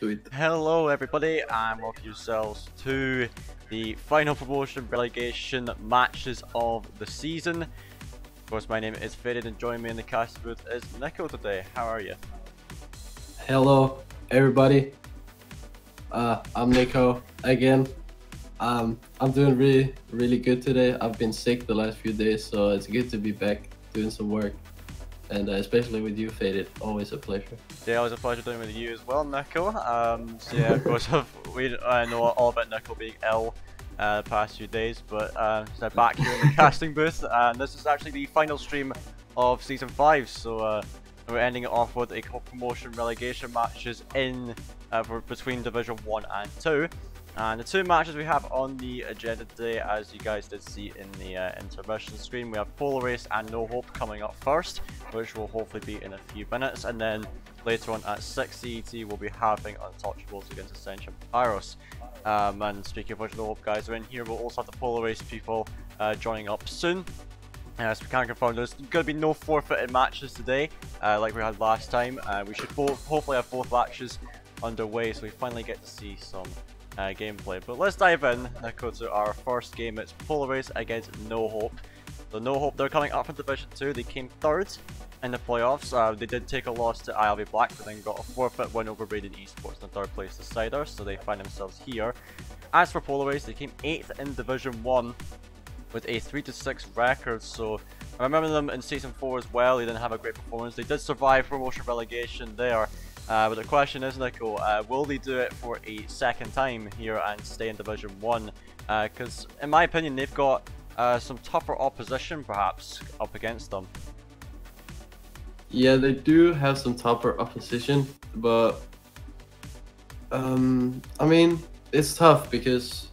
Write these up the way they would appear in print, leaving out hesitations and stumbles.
Do it. Hello everybody and welcome yourselves to the final promotion relegation matches of the season. Of course, my name is Faded and joining me in the cast booth is Nico today. How are you? Hello, everybody. I'm Nico again. I'm doing really good today. I've been sick the last few days, so it's good to be back doing some work. And especially with you, Faded. Always a pleasure. Yeah, it was a pleasure doing with you as well, Nico. So yeah, of course, I know all about Nico being ill the past few days, but so back here in the casting booth, and this is actually the final stream of Season 5, so we're ending it off with a couple promotion relegation matches between Division 1 and 2. And the two matches we have on the agenda today, as you guys did see in the intermission screen, we have Polar Race and NoHope coming up first, which will hopefully be in a few minutes, and then later on at 6 CET we'll be having Untouchables against Ascension Pyros. And speaking of which, NoHope guys are in here, we'll also have the Polar Race people joining up soon. As we can confirm, there's going to be no forfeited matches today, like we had last time. We should hopefully have both matches underway, so we finally get to see some gameplay. But let's dive in, Nico, to our first game. It's Polar Race against NoHope. So NoHope, they're coming up from Division 2. They came third in the playoffs. They did take a loss to ILV Black, but then got a forfeit win over Braden eSports in the third place decider, so they find themselves here. As for Polar Race, they came 8th in Division 1 with a 3-6 record, so I remember them in Season 4 as well. They didn't have a great performance. They did survive promotion relegation there. But the question is, Nico, will they do it for a second time here and stay in Division 1? Because in my opinion, they've got some tougher opposition perhaps up against them. Yeah, they do have some tougher opposition, but I mean, it's tough because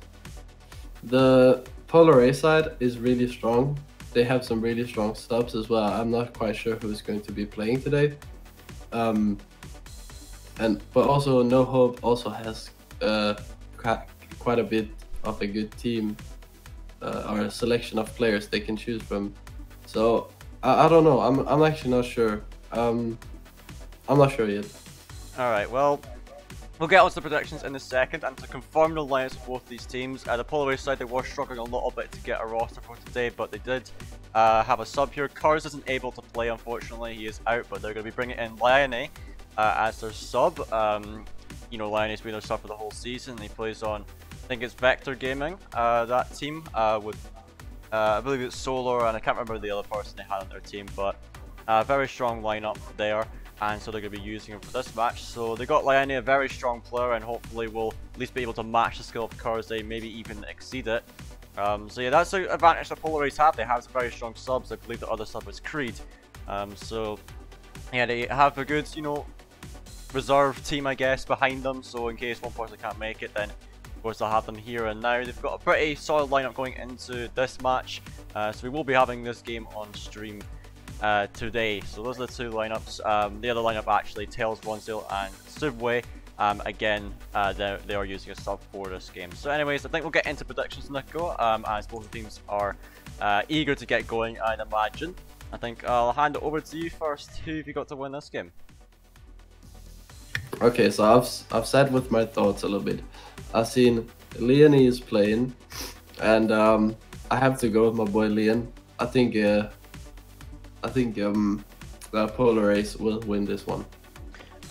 the Polar Race side is really strong. They have some really strong subs as well. I'm not quite sure who's going to be playing today. But also NoHope also has quite a bit of a good team or a selection of players they can choose from. So I don't know. I'm actually not sure. I'm not sure yet. All right. Well, we'll get on to the predictions in a second, and to confirm the lineups of both these teams, the Polar Race side, they were struggling a little bit to get a roster for today, but they did have a sub here. Cars isn't able to play, unfortunately. He is out, but they're going to be bringing in Lione as their sub. You know, Lione's been their sub for the whole season. He plays on, I think it's Vector Gaming, that team, with I believe it's Solar, and I can't remember the other person they had on their team, but very strong lineup there, and so they're going to be using him for this match. So they got Lione, a very strong player, and hopefully will at least be able to match the skill of Kurzay, maybe even exceed it. So yeah, that's the advantage that Polar Race have. They have some very strong subs. I believe the other sub is Creed. So yeah, they have a good, you know, reserve team, I guess, behind them. So in case one person can't make it, then of course they'll have them here and now. They've got a pretty solid lineup going into this match. So we will be having this game on stream today. So those are the two lineups. The other lineup actually, Tails, Ronzil and Subway. Again, they are using a sub for this game. So anyways, I think we'll get into predictions, Nico, as both teams are eager to get going, I'd imagine. I think I'll hand it over to you first. Who have you got to win this game? Okay, so I've sat with my thoughts a little bit. I've seen Leon is playing, and I have to go with my boy Leon. I think Polar Race will win this one.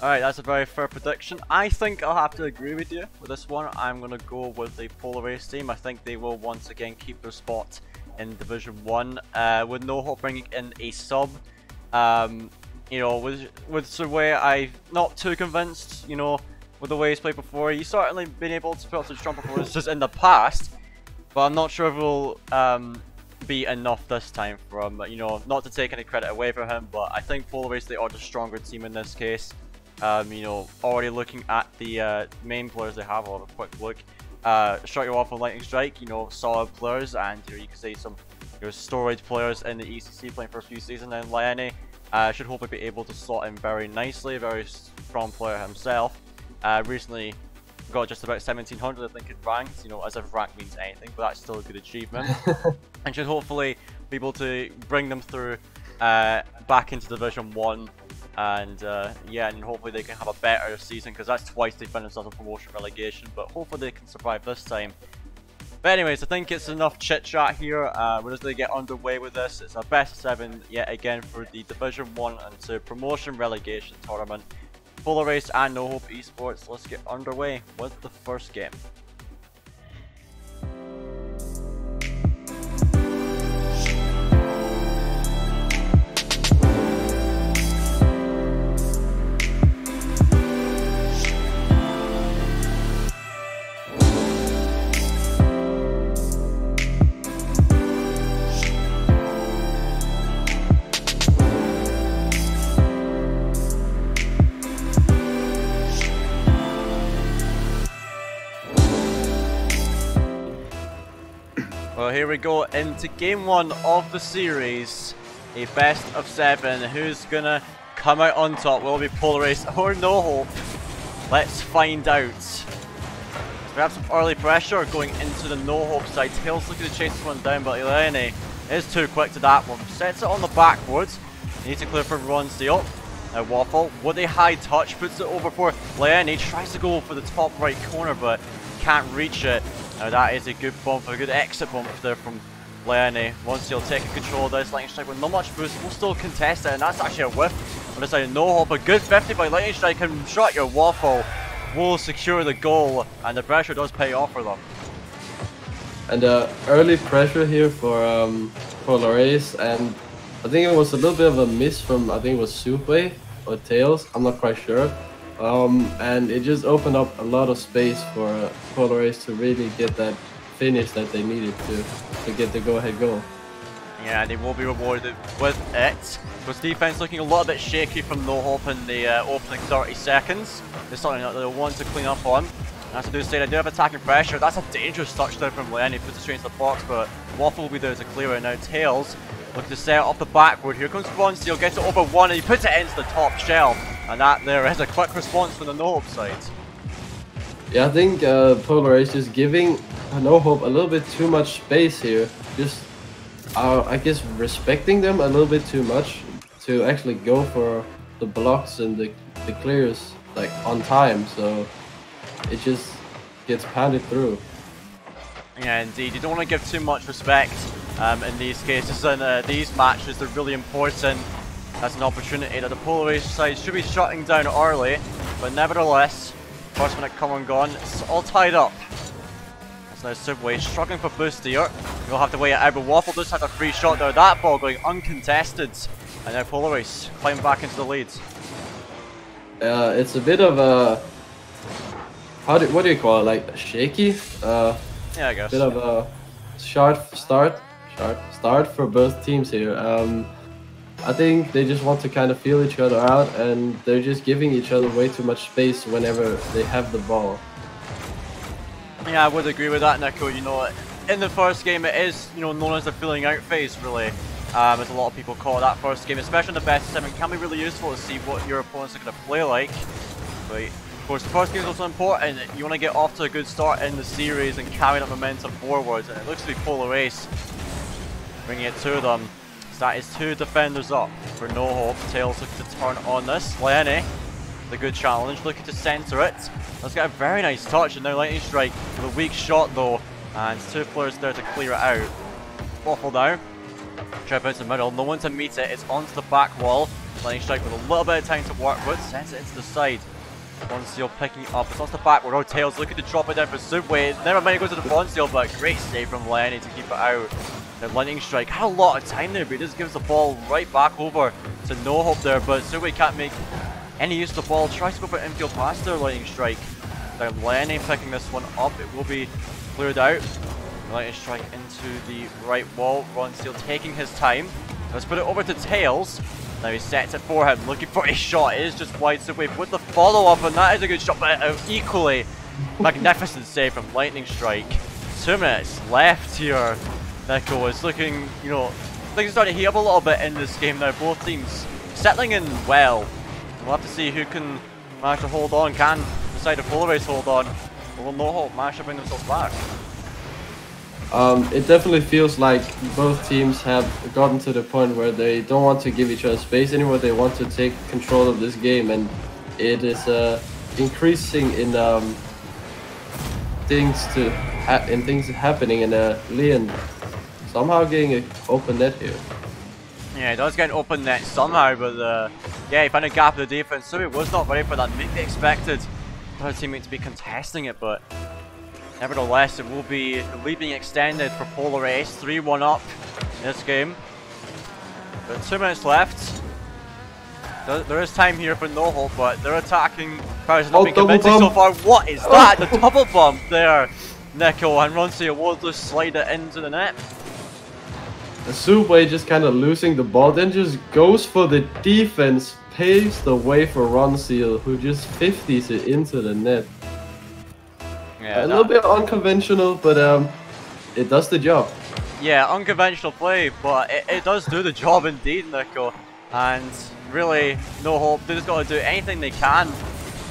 Alright, that's a very fair prediction. I think I'll have to agree with you with this one. I'm going to go with the Polar Race team. I think they will once again keep their spot in Division 1, with NoHope bringing in a sub. You know, with Surway, I'm not too convinced, you know, with the way he's played before. He's certainly been able to put up some strong performances in the past, but I'm not sure if it will be enough this time for him. You know, not to take any credit away from him, but I think Polar Race, they are the stronger team in this case. You know, already looking at the main players they have, I'll have a quick look. Strike you off on Lightning Strike, you know, solid players, and you know, you can see some storage players in the ECC playing for a few seasons, and Liane should hopefully be able to slot in very nicely. Very strong player himself. Recently got just about 1700, I think, in ranks, you know, as if rank means anything, but that's still a good achievement. And should hopefully be able to bring them through back into Division 1 And yeah, and hopefully they can have a better season, because that's twice they finished on promotion relegation, but hopefully they can survive this time. But anyways, I think it's enough chit chat here. We're just going to get underway with this. It's a best of 7 yet again for the Division 1 and 2 promotion relegation tournament. Polar Race and NoHope eSports. Let's get underway with the first game. Well, here we go into game 1 of the series, a best of 7. Who's gonna come out on top? Will it be Polar Race or NoHope? Let's find out. We have some early pressure going into the NoHope side. Tails looking to chase this one down, but Eleni is too quick to that one. Sets it on the backwards. Needs to clear for Ron Steele. Now Waffle with a high touch puts it over for Leone. Tries to go for the top right corner, but can't reach it. Now that is a good bump, a good exit bump there from Leone. Once he'll take control of this, Lightning Strike with not much boost, will still contest it, and that's actually a whiff. On the side of NoHope, a good 50 by Lightning Strike, and shot your Waffle will secure the goal, and the pressure does pay off for them. And early pressure here for Race, and I think it was a little bit of a miss from, I think it was Subway or Tails, I'm not quite sure. And it just opened up a lot of space for Polar Race to really get that finish that they needed to get the go-ahead goal. Yeah, they will be rewarded with it. Because defense looking a little bit shaky from NoHope in the opening 30 seconds. It's something that they'll want to clean up on. As I do say, they do have attacking pressure. That's a dangerous touchdown from Leone. He puts it straight into the box, but Waffle will be there to clear it. Now Tails looking to set it off the backward. Here comes Bronze. Gets it over one, and he puts it into the top shelf. And that there is a quick response from the NoHope side. Yeah, I think Polar Race is giving NoHope a little bit too much space here. Just, I guess, respecting them a little bit too much to actually go for the blocks and the clears like on time. So it just gets pounded through. Yeah, indeed. You don't want to give too much respect in these cases, and these matches they're really important. That's an opportunity that the Polar Race side should be shutting down early, but nevertheless, first minute come and gone, it's all tied up. That's now Subway struggling for boost here. You'll have to wait it out, but Waffle does have a free shot there. That ball going uncontested, and now Polar Race climb back into the lead. It's a bit of a what do you call it? Like shaky. Yeah, I guess. Bit of a sharp start for both teams here. I think they just want to kind of feel each other out, and they're just giving each other way too much space whenever they have the ball. Yeah, I would agree with that, Nico. You know, in the first game, it is, you know, known as the feeling out phase, really. As a lot of people call it that first game, especially in the best of 7. It can be really useful to see what your opponents are going to play like. But of course, the first game is also important. You want to get off to a good start in the series and carry that momentum forwards. And it looks to be Polar Race bringing it to them. That is 2 defenders up for NoHope. Tails looking to turn on this. Leone, the good challenge, looking to center it. Let's get a very nice touch, and now Lightning Strike with a weak shot though. And 2 players there to clear it out. Waffle now. Try to bounce in the middle, no one to meet it. It's onto the back wall. Lightning Strike with a little bit of time to work with. Sends it into the side. One Seal picking up. It's onto the backward. Oh, Tails looking to drop it down for Subway. Never mind, it goes to the front Seal, but great save from Leone to keep it out. The Lightning Strike had a lot of time there, but he just gives the ball right back over to NoHope there, but Subway can't make any use of the ball. Tries to go for infield pass there, Lightning Strike. Now Leone picking this one up. It will be cleared out. Lightning Strike into the right wall. Ron Steele taking his time. Let's put it over to Tails. Now he sets it for him, looking for a shot. It is just wide. Subway with the follow-up, and that is a good shot, but equally magnificent save from Lightning Strike. 2 minutes left here. Nico is looking, you know, things are starting to heat up a little bit in this game now. Both teams settling in well. We'll have to see who can manage to hold on. Can the side of Polar Race hold on? Or will NoHope manage to bring themselves back? It definitely feels like both teams have gotten to the point where they don't want to give each other space anymore. They want to take control of this game, and it is increasing in things happening. And Leon somehow getting an open net here. Yeah, he does get an open net somehow, but yeah, he found a gap in the defense, so he was not ready for that. Maybe expected for his teammate to be contesting it, but nevertheless, it will be the lead being extended for Polar Ace. 3-1 up in this game. But 2 minutes left. There is time here for NoHope, but they're attacking. Powers not been convincing so far. What is that? The double bump there, Nico, and Roncio will just slide it into the net. Subway just kind of losing the ball, then just goes for the defense, paves the way for Roncio, who just 50s it into the net. Yeah, a little bit unconventional, but it does the job. Yeah, unconventional play, but it does do the job indeed, Nico. And really, NoHope, they just got to do anything they can,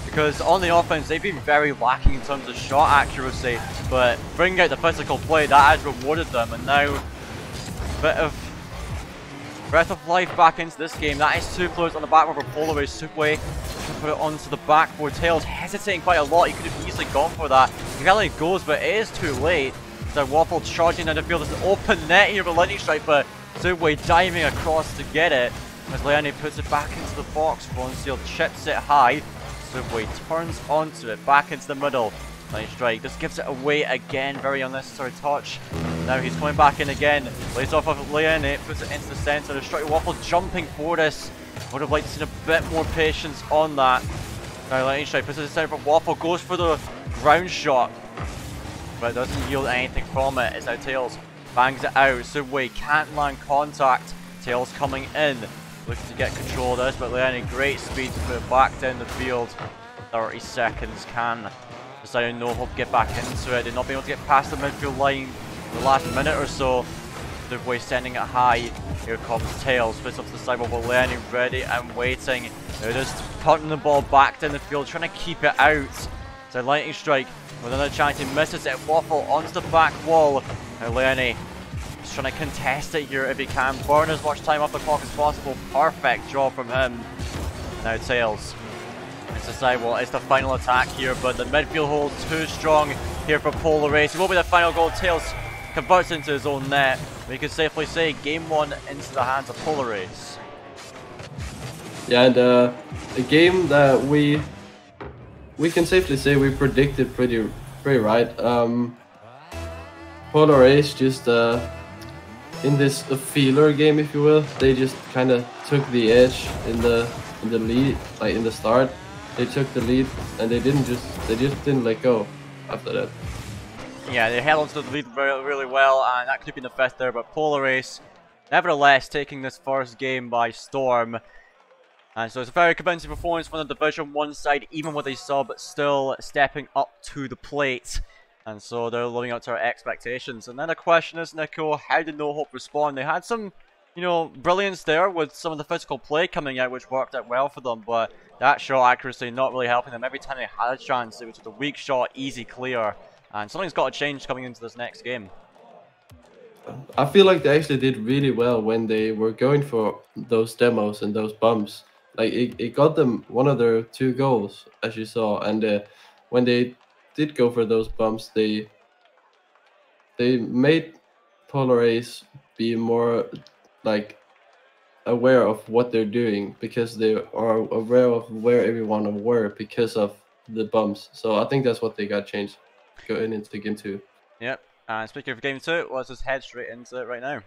because on the offense they've been very lacking in terms of shot accuracy, but bringing out the physical play, that has rewarded them, and now a bit of breath of life back into this game. That is 2 players on the backboard for Polar Ace. Subway to put it onto the backboard. Tails hesitating quite a lot. He could have easily gone for that. He really goes, but it is too late. So Waffle charging down the field. There's an open net here for Lightning Strike, but Subway diving across to get it. As Leone puts it back into the box, Ronseal chips it high. Subway turns onto it, back into the middle. Lightning Strike just gives it away again, very unnecessary touch. Now he's coming back in again, lays off of Leone, puts it into the centre. Destructive Waffle jumping for this. Would have liked to see a bit more patience on that. Now Lightning Strike puts it in the centre, but Waffle goes for the ground shot, but it doesn't yield anything from it. It's now Tails bangs it out. Subway can't land contact. Tails coming in, looking to get control of this, but Leone, great speed to put it back down the field. 30 seconds can deciding NoHope get back into it. They've not been able to get past the midfield line in the last minute or so. Subway sending it high. Here comes Tails, puts up to the sidewalk with Leone ready and waiting. They're just punting the ball back down the field, trying to keep it out. So Lightning Strike with another chance, he misses it. Waffle onto the back wall. Now Leone is trying to contest it here if he can. Burn as much time off the clock as possible. Perfect job from him. Now Tails. It's the sidewall, it's the final attack here, but the midfield hold too strong here for Polar Ace. It will be the final goal. Tails converts into his own net. We can safely say game 1 into the hands of Polar Ace. Yeah, and a game that we can safely say we predicted pretty right. Polar Ace just in this feeler game, if you will, they just kind of took the edge in the lead, like in the start. They took the lead and they just didn't let go after that. Yeah, they held onto the lead really well, and that could have been the fifth there, but Polar Ace nevertheless taking this first game by storm. And so it's a very convincing performance from the Division 1 side, even with a sub, still stepping up to the plate. And so they're living up to our expectations. And then the question is, Nico, how did NoHope respond? They had some, you know, brilliance there with some of the physical play coming out, which worked out well for them, but that shot accuracy not really helping them. Every time they had a chance, it was just a weak shot, easy clear. And something's got to change coming into this next game. I feel like they actually did really well when they were going for those demos and those bumps. Like it got them one of their 2 goals, as you saw. And when they did go for those bumps, they made Polar Ace be more like aware of what they're doing, because they are aware of where everyone were because of the bumps. So I think that's what they got changed going into game 2. Yep. And speaking of game 2, let's just head straight into it right now.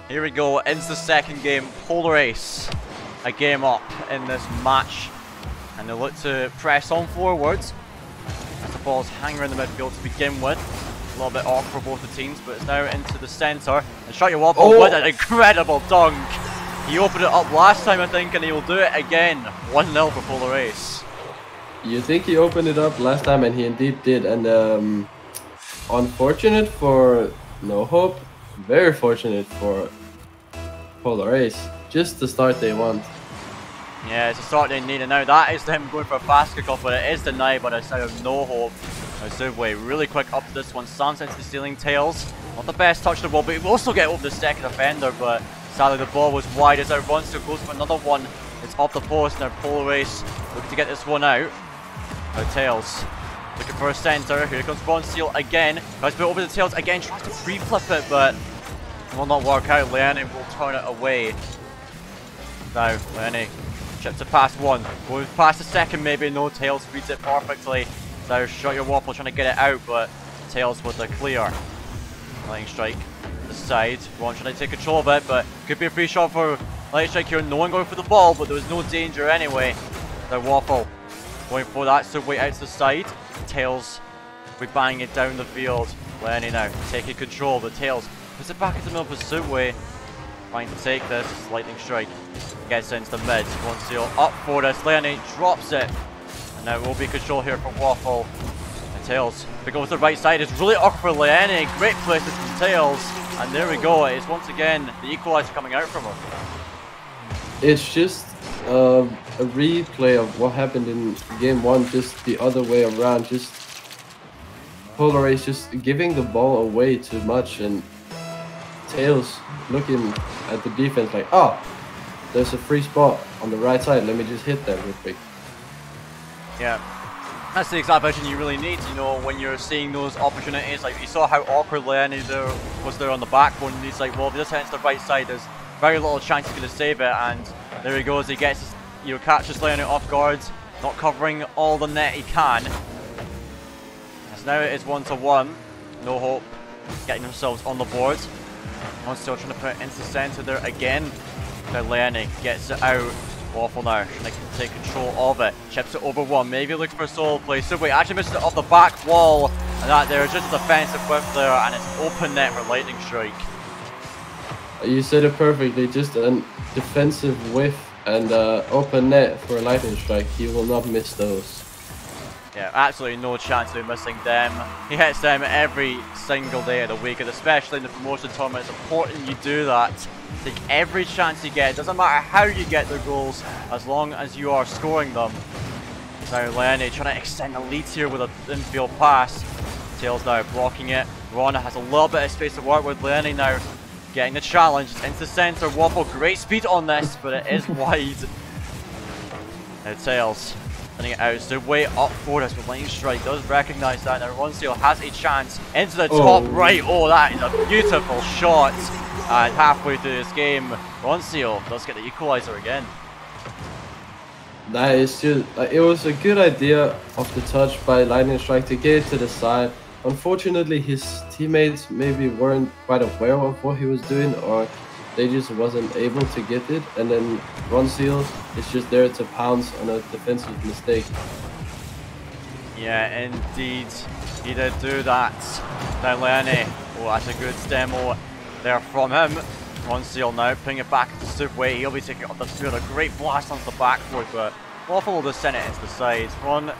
Here we go, into the second game. Polar Ace, a game up in this match And they look to press on forwards as the ball's hanging around the midfield to begin with. A little bit awkward for both the teams, but it's now into the centre. And Shut Your Waffle with an incredible dunk. He opened it up last time, I think, and he will do it again. 1-0 for Polar Ace. You think he opened it up last time, and he indeed did. And unfortunate for NoHope, very fortunate for Polar Ace. Just the start they want. Yeah, it's a start they need, and now that is them going for a fast kickoff, but it is denied by the side of NoHope. Now Subway really quick up to this one, slams into the ceiling. Tails, not the best touch the ball, but he will also get over the second defender, but sadly the ball was wide as it runs to close for another one. It's off the post, now Polar Ace looking to get this one out. Now Tails looking for a centre, here comes Ronseal again, tries to put it over the Tails again, tries to free flip it, but it will not work out. Leone will turn it away. Now Leone chips it past one, going past the second maybe, no, Tails reads it perfectly. Now Shut Your Waffle trying to get it out, but Tails with the clear. Lightning Strike the side, Ron trying to take control of it, but could be a free shot for Lightning Strike here. No one going for the ball, but there was no danger anyway. Now Waffle going for that, Subway out to the side. Tails will be banging it down the field. Lenny now taking control, but Tails puts it back into the middle for Subway. Trying to take this, Lightning Strike gets into the mid. Ronseal up for this, Leone drops it. And now it will be control here for Waffle. And Tails, we go to the right side, it's really awkward for Leone. Great places from Tails. And there we go, it's once again the equalizer coming out from him. It's just a replay of what happened in game 1, just the other way around. Just Polar Ace just giving the ball away too much, and Tails looking at the defense like, oh, there's a free spot on the right side, let me just hit that real quick. Yeah, that's the exact vision you really need, you know, when you're seeing those opportunities. Like, you saw how awkward Leone was there on the backbone, and he's like, well, if he just hits the right side, there's very little chance he's going to save it, and there he goes, he gets, you know, catches Leone off guard, not covering all the net he can. As now it is 1-1, NoHope getting themselves on the board. One's still trying to put it into the centre there again. Now Leone gets it out. Waffle now trying to take control of it. Chips it over one, maybe looking for a solo play. Subway actually misses it off the back wall. And that there is just a defensive whip there, and it's open net for Lightning Strike. You said it perfectly, just a defensive whiff and open net for a Lightning Strike. He will not miss those. Yeah, absolutely no chance of missing them. He hits them every single day of the week, and especially in the promotion tournament, it's important you do that. Take every chance you get. It doesn't matter how you get the goals, as long as you are scoring them. Now Leone trying to extend the lead here with an infield pass. Tails now blocking it. Ron has a little bit of space to work with. Leone now getting the challenge into the centre. Waffle, great speed on this, but it is wide. Now Tails sending it out. So way up for us with Lightning Strike. Does recognise that. Now Ronseal has a chance into the top right. Oh, that is a beautiful shot. And halfway through this game, Ronseal does get the equaliser again. That is just, it was a good idea of the touch by Lightning Strike to get it to the side. Unfortunately, his teammates maybe weren't quite aware of what he was doing, or they just wasn't able to get it, and then Ronseal is just there to pounce on a defensive mistake. Yeah, indeed, he did do that. Now Leone, oh, that's a good demo there from him. Ronseal now putting it back to Subway. He'll be taking it up the field. A great blast onto the backboard, but Waffle will just send it into the sides. Ron,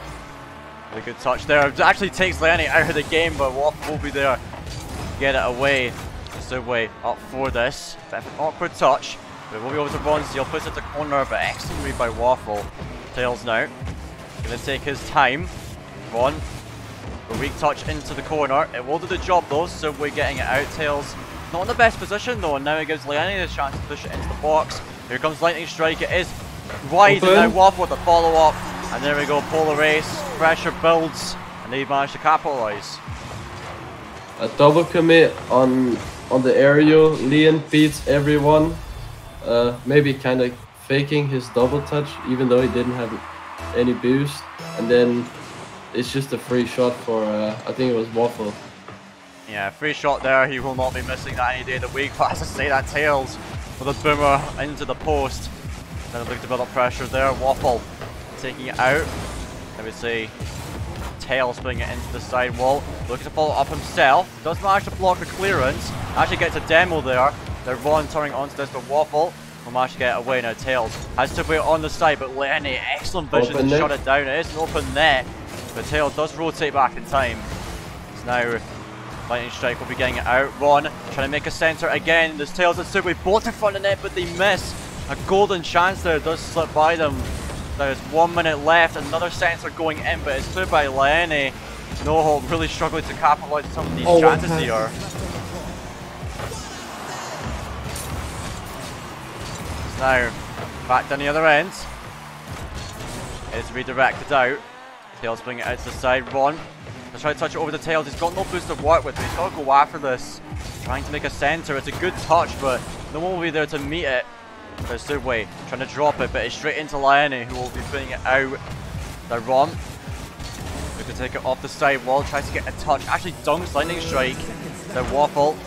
a good touch there. It actually takes Leone out of the game, but Waffle will be there to get it away. Subway up for this. Bit of an awkward touch. But we'll be over to Ronseal. Puts it to corner, but excellent read by Waffle. Tails now. Gonna take his time. Ron, a weak touch into the corner. It will do the job though. Subway getting it out. Tails not in the best position though, and now it gives Leone the chance to push it into the box. Here comes Lightning Strike. It is wide, and now Waffle with the follow up. And there we go. Polar Ace. Pressure builds, and they managed to capitalise. A double commit on the aerial. Leon beats everyone. Maybe kind of faking his double touch, even though he didn't have any boost. And then it's just a free shot for, I think it was Waffle. Yeah, free shot there. He will not be missing that any day of the week. But as I say, that Tails with a boomer into the post. Then look to build up pressure there. Waffle taking it out. I would say Tails putting it into the side wall. Looking to follow up himself. Does manage to block the clearance. Actually gets a demo there. They're Ron turning onto this, but Waffle will manage to get away now. Tails has to wait on the side, but Lenny, excellent vision to shut it down. It is an open net, but Tails does rotate back in time. So now Lightning Strike will be getting it out. Ron trying to make a center again. There's Tails and Subway both in front of the net, but they miss. A golden chance there does slip by them. There's 1 minute left. Another center going in, but it's cleared by Lenny. NoHope really struggling to capitalize on some of these chances here. Now, back down the other end. It's redirected out. Tails bring it out to the side. Ron, let's try to touch it over the Tails. He's got no boost to work with, but he's got to go after this. Trying to make a center. It's a good touch, but no one will be there to meet it. There's Subway trying to drop it, but it's straight into Lione, who will be putting it out. Now Ron, we can take it off the side wall. Tries to get a touch. Actually dunks Lightning Strike. Now Waffle,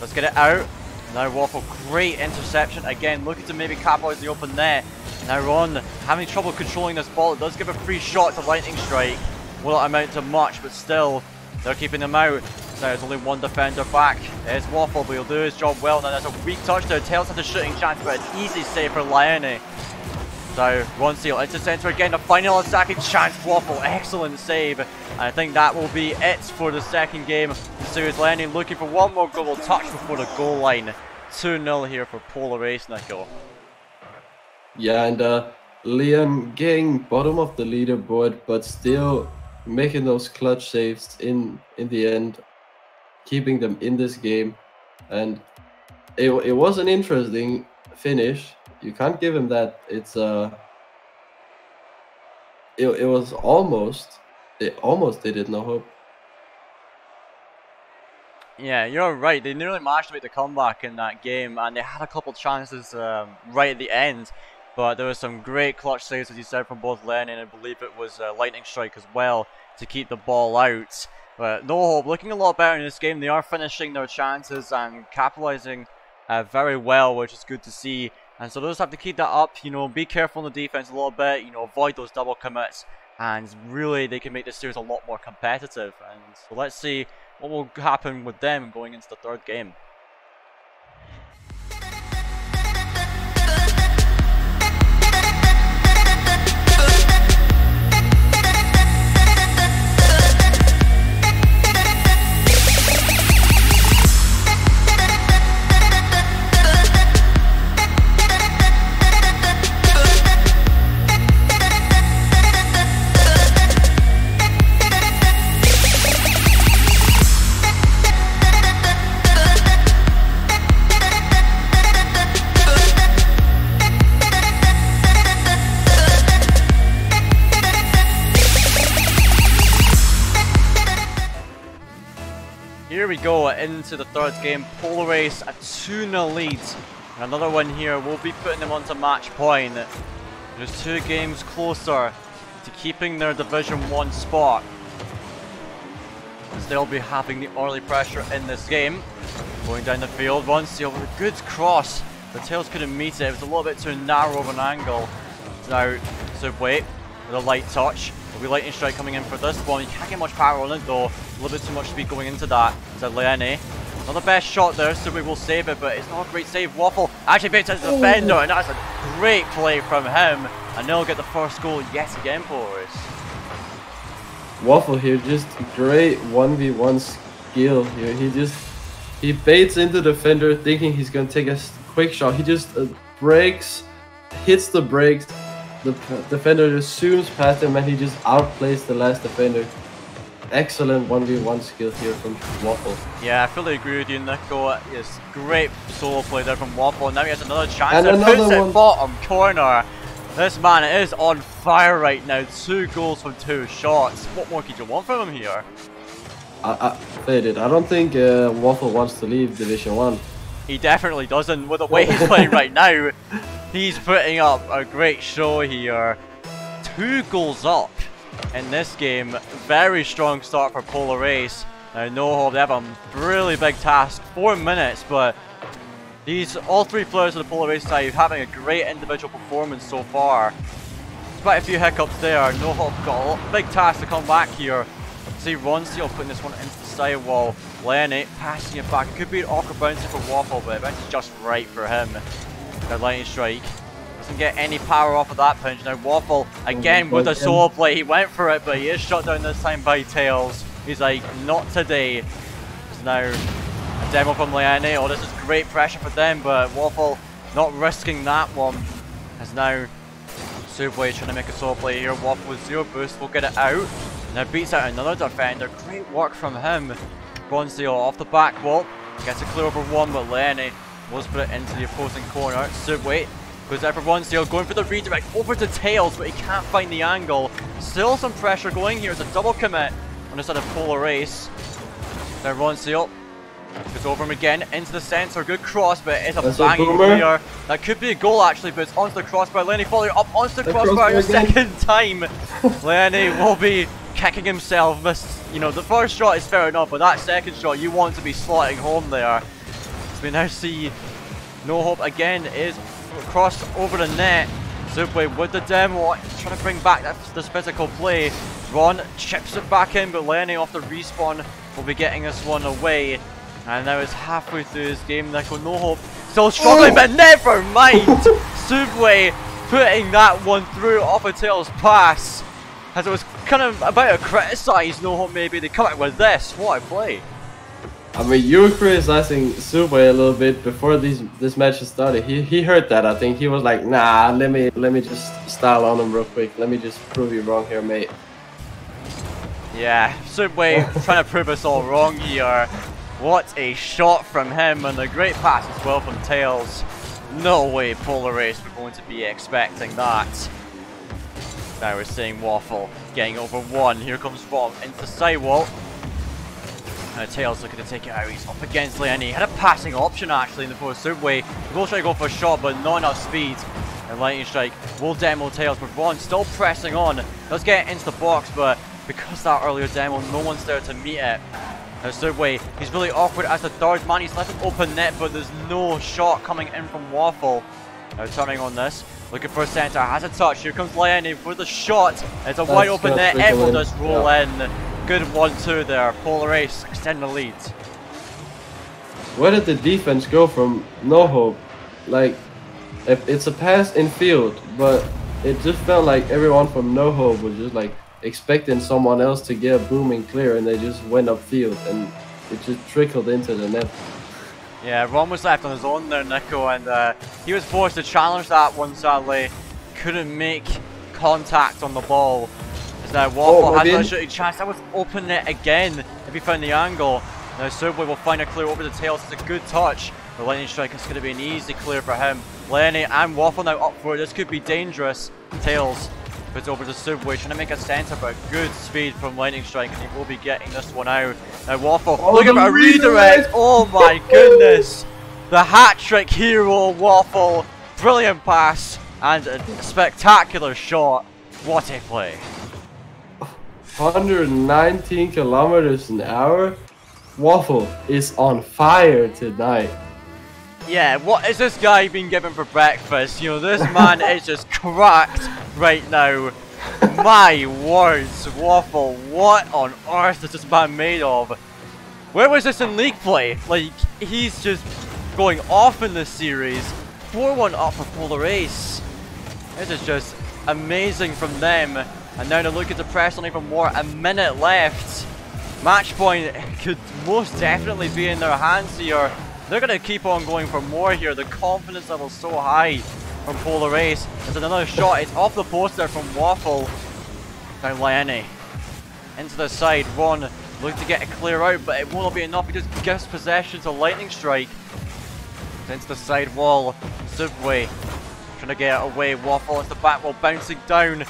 let's get it out. Now Waffle, great interception again, looking to maybe capitalize the open net. Now Ron having trouble controlling this ball. It does give a free shot to Lightning Strike. Will not amount to much, but still they're keeping them out. Now there's only one defender back. It's Waffle, but he'll do his job well. Now there's a weak touch there. Tails has a shooting chance, but an easy save for Lione. So Ron Seal into center again. A final attacking chance. Waffle, excellent save. And I think that will be it for the second game. The series Lione looking for one more goal touch before the goal line. 2-0 here for Polar Ace, Nico. Yeah, and Liam getting bottom of the leaderboard, but still making those clutch saves in the end, keeping them in this game. And it was an interesting finish. You can't give him that. It's it was almost, they almost did it, NoHope. Yeah, you're right. They nearly managed to make the comeback in that game, and they had a couple chances right at the end. But there was some great clutch saves, as you said, from both Len and I believe it was Lightning Strike as well to keep the ball out. But NoHope looking a lot better in this game. They are finishing their chances and capitalizing very well, which is good to see. And so they'll just have to keep that up. You know, be careful on the defense a little bit. You know, avoid those double commits, and really they can make this series a lot more competitive. And so let's see what will happen with them going into the third game. Here we go into the third game. Polar Ace a 2-0 lead. Another one here will be putting them onto match point. Just 2 games closer to keeping their Division 1 spot. As they'll be having the early pressure in this game. Going down the field, Ron Seal with a good cross. The Tails couldn't meet it. It was a little bit too narrow of an angle. Now, Subway with a light touch. There'll be Lightning Strike coming in for this one. You can't get much power on it though. A little bit too much speed going into that. So Liane, not the best shot there. Subway will save it, but it's not a great save. Waffle actually beats the defender, and that's a great play from him. And they'll get the first goal yet again for us. Waffle here, just great 1v1 skill here. He baits into the defender thinking he's gonna take a quick shot. He just breaks, hits the brakes. The defender just zooms past him and he just outplays the last defender. Excellent 1v1 skill here from Waffle. Yeah, I fully agree with you, Nico. It's great solo play there from Waffle. Now he has another chance. And Puts another it one. Bottom corner. This man is on fire right now. 2 goals from 2 shots. What more could you want from him here? Faded. I don't think Waffle wants to leave Division 1. He definitely doesn't. With the way he's playing right now, he's putting up a great show here. 2 goals up in this game. Very strong start for Polar Ace. Now NoHope, they have a really big task. 4 minutes, but all 3 players of the Polar Ace side having a great individual performance so far. Despite a few hiccups there, NoHope got a big task to come back here. See Ronseal putting this one into the sidewall. Lenny passing it back. It could be an awkward bouncer for Waffle, but it bounces just right for him. The lightning strike doesn't get any power off of that punch. Now Waffle again with a solo play. He went for it, but he is shot down this time by Tails. He's like, not today. There's now a demo from Lenny. Oh, this is great pressure for them, but Waffle not risking that one. As now Subway trying to make a solo play here. Waffle with 0 boost will get it out. Now beats out another defender. Great work from him. Ronseal off the back wall. Gets a clear over one, but Lenny was put it into the opposing corner. Subway goes out for Ronseal, going for the redirect over to Tails, but he can't find the angle. Still some pressure going here. It's a double commit on the side of Polar Ace. Now Ronseal goes over him again into the center. Good cross, but it's a banging clear. That could be a goal actually, but it's onto the crossbar. Lenny following up onto the crossbar a second time. Lenny will be kicking himself. You know, the first shot is fair enough, but that second shot you want to be slotting home there. So we now see NoHope again is crossed over the net. Subway with the demo, trying to bring back this physical play. Ron chips it back in, but Lenny off the respawn will be getting this one away. And now it's halfway through this game. NoHope still struggling, but never mind. Subway putting that one through off a Tails pass. As it was kind of about to criticise NoHope maybe, they come out with this. What a play. I mean, you were criticizing Subway a little bit before this match started. He heard that. I think he was like, nah, let me just style on him real quick. Let me just prove you wrong here, mate. Yeah, Subway trying to prove us all wrong here. What a shot from him, and a great pass as well from Tails. No way Polar Ace were going to be expecting that. Now we're seeing Waffle getting over one. Here comes Ron into the sidewall. Tails looking to take it out. He's up against Lenny. He had a passing option actually in the first Subway. He will try to go for a shot, but not enough speed. And Lightning Strike will demo Tails, but Ron still pressing on. Does get into the box, but because that earlier demo, no one's there to meet it. Now Subway, he's really awkward as the third man. He's left an open net, but there's no shot coming in from Waffle. Now turning on this, looking for a center, has a touch. Here comes Lenny for the shot. It's a wide open net. It will just roll in. Good 1-2 there. Polar Ace extend the lead. Where did the defense go from NoHope? Like, it's a pass in field, but it just felt like everyone from NoHope was just like expecting someone else to get a booming clear, and they just went upfield, and it just trickled into the net. Yeah, Ron was left on his own there, Nico, and he was forced to challenge that one, sadly. Couldn't make contact on the ball. As now Waffle has a shooting chance. That was open net again, if he found the angle. Now Subway will find a clear over the Tails. It's a good touch. The Lightning Strike is going to be an easy clear for him. Lenny and Waffle now up for it. This could be dangerous. Tails puts over to Subway, trying to make a center, but good speed from Lightning Strike, and he will be getting this one out. Now Waffle, look at a redirect! Oh my goodness! The hat-trick hero Waffle, brilliant pass, and a spectacular shot. What a play. 119 kilometers an hour? Waffle is on fire tonight. Yeah, what is this guy being given for breakfast? You know, this man is just cracked right now. My words, Waffle, what on earth is this man made of? Where was this in league play? Like, he's just going off in this series. 4-1 up for Polar Ace. This is just amazing from them. And now they're looking to press on even more. A minute left. Match point could most definitely be in their hands here. They're going to keep on going for more here. The confidence level is so high from Polar Ace. There's another shot. It's off the post there from Waffle. Now Lenny into the side. Ron looking to get a clear out, but it won't be enough. He just gives possession to Lightning Strike. Into the side wall. Subway trying to get it away. Waffle into the back wall, bouncing down.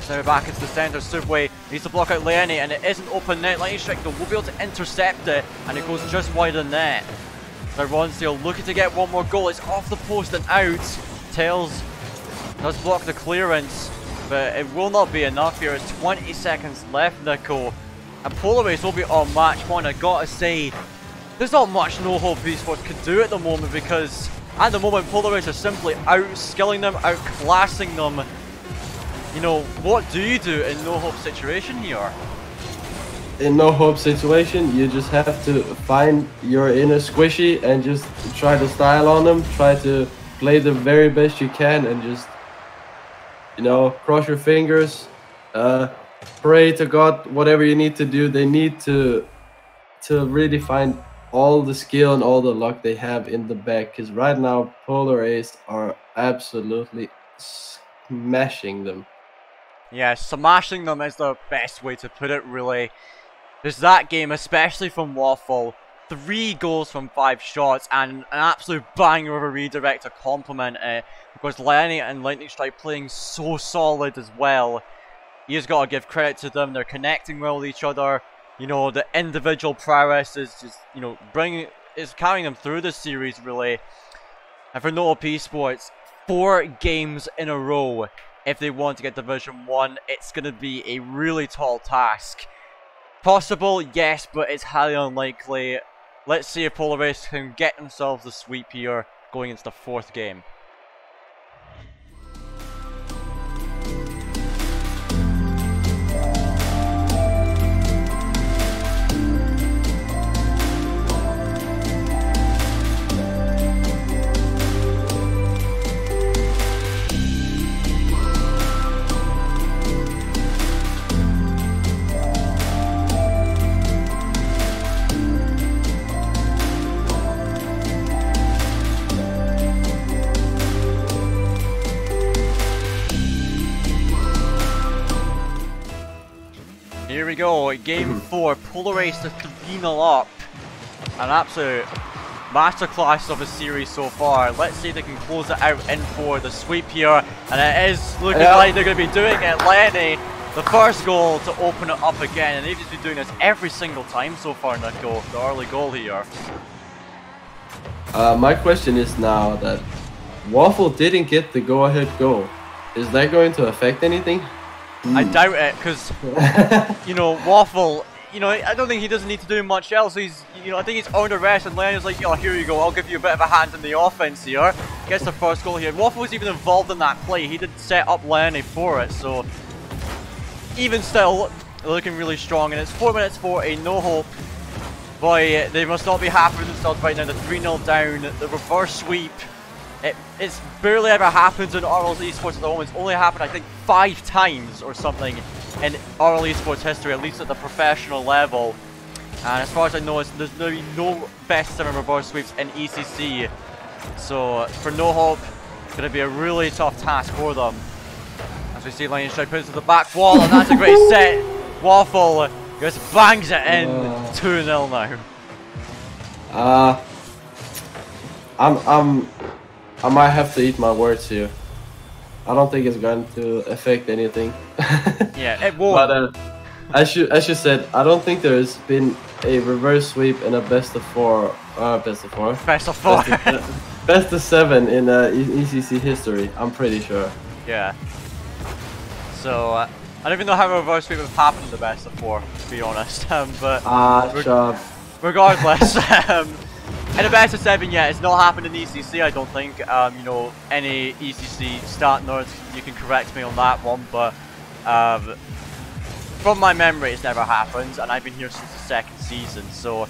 Now back into the centre. Subway needs to block out Lenny, and it isn't open net. Lightning Strike though will be able to intercept it, and it goes just wide of the net. Now Ronseal looking to get one more goal. It's off the post and out. Tails does block the clearance, but it will not be enough here. It's 20 seconds left, Nico. And Polar Ace will be on match point. I gotta say, there's not much NoHope eSports can do at the moment, because at the moment Polar Ace are simply outskilling them, outclassing them. you know, what do you do in NoHope situation here? In NoHope situation, you just have to find your inner squishy and just try to style on them. Try to play the very best you can and just, you know, cross your fingers. Pray to God, whatever you need to do. They need to really find all the skill and all the luck they have in the back, because right now Polar Ace are absolutely smashing them. Yeah, smashing them is the best way to put it, really. There's that game, especially from Waffle. 3 goals from 5 shots and an absolute banger of a redirect to complement it. Of course, Lenny and Lightning Strike playing so solid as well. You just gotta give credit to them. They're connecting well with each other. You know, the individual prowess is just, you know, carrying them through this series, really. And for NoHope eSports, 4 games in a row. If they want to get Division 1, it's going to be a really tall task. Possible, yes, but it's highly unlikely. Let's see if Polar Ace can get themselves the sweep here going into the 4th game. Here we go, game 4, Polar Ace to 3-0 up. An absolute masterclass of a series so far. Let's see if they can close it out in for the sweep here. And it is looking like they're going to be doing it. Lenny, the first goal to open it up again. And they've just been doing this every single time so far, Nico. The early goal here. My question is now that Waffle didn't get the go-ahead goal. Is that going to affect anything? I doubt it, because, you know, Waffle, you know, I don't think he doesn't need to do much else. He's, you know, I think he's under rest, and Lenny's like, oh, here you go, I'll give you a bit of a hand in the offense here. Gets the first goal here. Waffle was even involved in that play. He did set up Lenny for it, so even still, looking really strong. And it's 4 minutes for a NoHope. Boy, they must not be happy with themselves right now. The 3-0 down, the reverse sweep. It's barely ever happened in RL eSports at the moment. It's only happened, I think, 5 times or something in RL eSports history, at least at the professional level. And as far as I know, there's no best 7 reverse sweeps in ECC. So for NoHope, it's going to be a really tough task for them. As we see Lightning Strike put it to the back wall, and that's a great set. Waffle just bangs it in. 2-0 now. I might have to eat my words here. I don't think it's going to affect anything. Yeah, it won't. But as you said, I don't think there's been a reverse sweep in a best of 4. Best of 4. Best of 4. Best of 7 in ECC history. I'm pretty sure. Yeah. So I don't even know how a reverse sweep would have happened in the best of 4, to be honest. Regardless. In the best of 7, yeah, it's not happened in ECC, I don't think. You know, any ECC stat nerds, you can correct me on that one, but from my memory, it's never happened, and I've been here since the 2nd season, so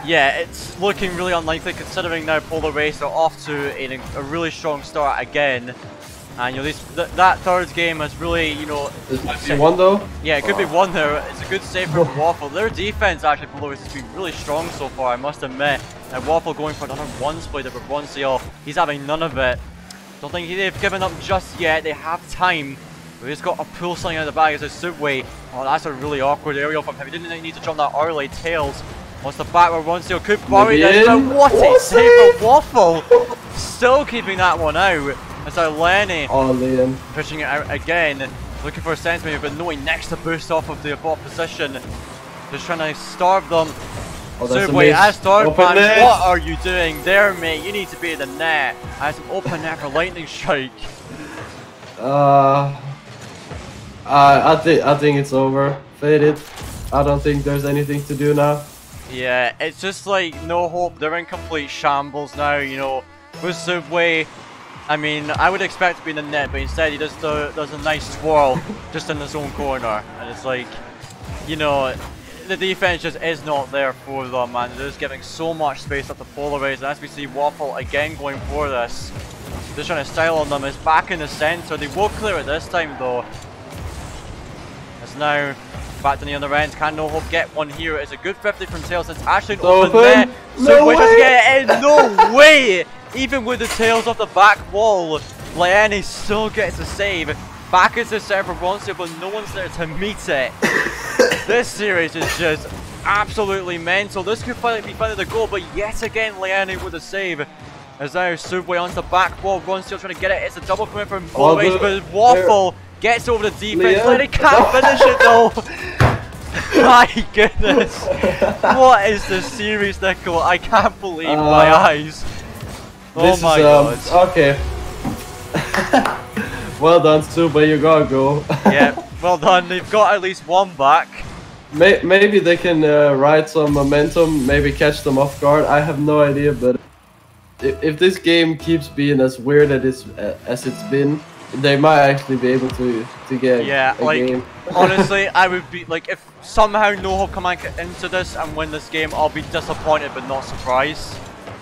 yeah, it's looking really unlikely considering now Polar Ace are off to a really strong start again. And you know, that 3rd game has really, you know, this might be 1 though. Yeah, it could be 1 there. It's a good save from Waffle. Their defense actually, Polar Ace has been really strong so far, I must admit. And Waffle going for another 1 splitter with 1 seal. He's having none of it. Don't think they've given up just yet. They have time. We just got to pull something out of the bag as a Subway. Oh, that's a really awkward aerial from him. He didn't need to jump that early. Tails wants the backward 1 seal. Could bury it. But what a save from Waffle! Still keeping that one out. As our Lenny pushing it out again, looking for a sense maybe, but knowing next to boost off of the opposition, just trying to starve them. Subway as Starman, what are you doing there, mate? You need to be in the net. As an open net for Lightning Strike. I think it's over. Faded. I don't think there's anything to do now. Yeah, it's just like NoHope. They're in complete shambles now. You know, with Subway. I mean, I would expect to be in the net, but instead he just does a nice twirl just in his own corner. And it's like, you know, the defense just is not there for them, man. They're just giving so much space up to Polarize. And as we see Waffle again going for this, just trying to style on them. It's back in the center. They will clear it this time though. It's now back to the other end. Can NoHope get one here? It's a good 50 from Tails. It's actually an open net. So way to get it in. No way! Even with the Tails off the back wall, Liane still gets a save. Back is the serve for Roncio, but no one's there to meet it. This series is just absolutely mental. This could finally be the goal, but yet again Liane with a save. As now Subway onto the back wall, Roncio trying to get it. It's a double commit from Polarize, but Waffle gets over the defense. Liane can't finish it though. My goodness. What is this series, Nickel? I can't believe my eyes. Oh my god. Okay. Well done, Stu, but you gotta go. Yeah, well done. They've got at least one back. Maybe they can ride some momentum, maybe catch them off guard. I have no idea, but if this game keeps being as weird as it's been, they might actually be able to get a game. Honestly, I would be like, if somehow NoHope come into this and win this game, I'll be disappointed but not surprised.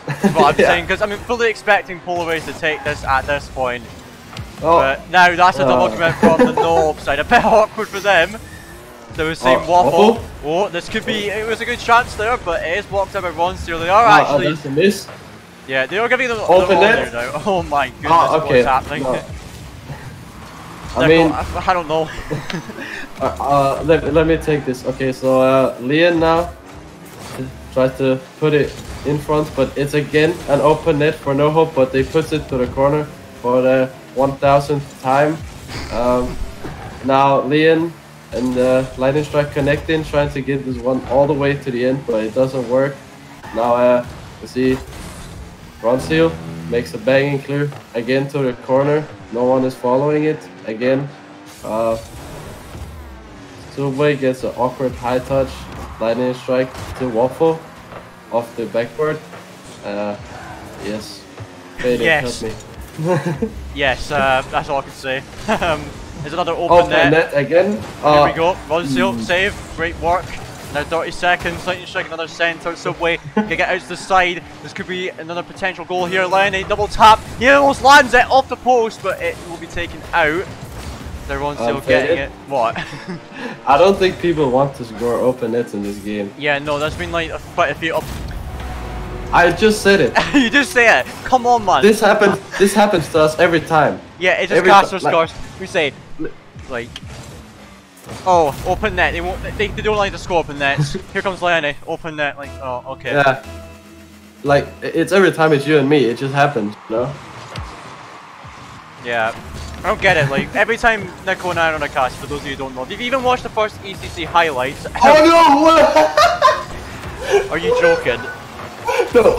What I'm saying, because I'm fully expecting Polarize to take this at this point. But now that's a double commit from the NoHope side. A bit awkward for them. They were saying Waffle. Oh, this could be. It was a good chance there, but it is blocked out by Roncio. They are actually. That's a miss. Yeah, they are giving them open net now. Oh my goodness, what's happening? No. I mean, I don't know. let me take this. Okay, so Leon now tries to put it in front, but it's again an open net for NoHope, but they put it to the corner for the 1000th time. Now Leon and Lightning Strike connecting, trying to get this one all the way to the end, but it doesn't work. Now you see Roncio makes a banging clear again to the corner. No one is following it again. Subway gets an awkward high touch. Lightning Strike to Waffle off the backboard. Yes. Yes. Help me. Yes, that's all I can say. There's another open net again. Here we go. Roncio, save. Great work. Now 30 seconds. Lightning Strike another centre. Subway can get out to the side. This could be another potential goal here. Liane double tap. He almost lands it off the post, but it will be taken out. They're Roncio getting it. What? I don't think people want to score open nets in this game. Yeah, no, there's been like quite a few up. I just said it. You just say it. Come on, man. This happens to us every time. Yeah, it just casts our scores. We say, like, oh, open net. They won't. They don't like to score open nets. Here comes Liane. Open net. Like, oh, okay. Yeah. Like it's every time it's you and me. It just happens, you know. Yeah. I don't get it. Like every time Nico and I are on a cast. For those of you who don't know, if you've even watched the first ECC highlights. Oh no! Are you joking? No. No.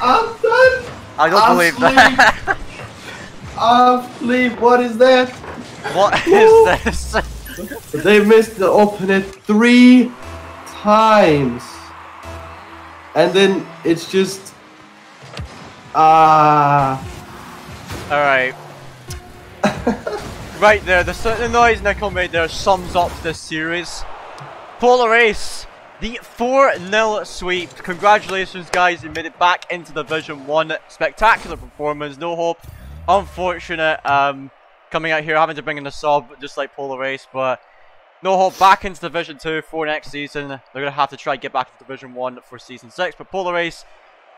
I'm done. I don't believe that. What is that? What is this? They missed the open net 3 times. And then it's just Alright. Right there, the noise Nico made there sums up this series. Polarize, the 4-0 sweep. Congratulations guys, you made it back into Division 1. Spectacular performance. NoHope, unfortunate coming out here having to bring in the sub just like Polarize, but NoHope back into Division 2 for next season. They're going to have to try to get back to Division 1 for Season 6, but Polarize,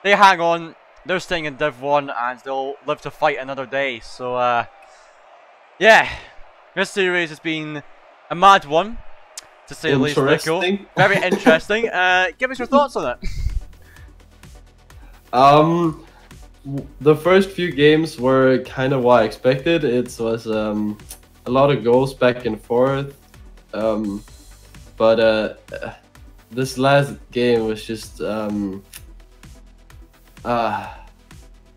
they hang on. They're staying in Div 1 and they'll live to fight another day. So, yeah, this series has been a mad one, to say the least, Nico. Very interesting. Give us your thoughts on it. The first few games were kind of what I expected. It was a lot of goals back and forth. But this last game was just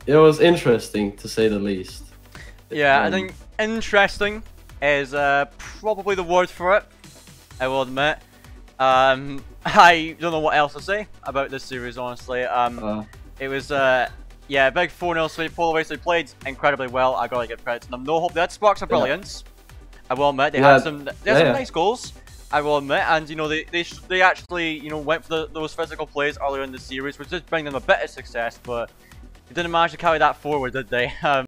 it was interesting to say the least. Yeah, I think interesting is probably the word for it, I will admit. I don't know what else to say about this series, honestly. It was, yeah, big 4-0 sweep. Polar Race, they played incredibly well. I gotta give credit to them. NoHope, they had sparks of brilliance. I will admit, they had some nice goals. I will admit, and you know, they actually, you know, went for those physical plays earlier in the series, which did bring them a bit of success, but they didn't manage to carry that forward, did they?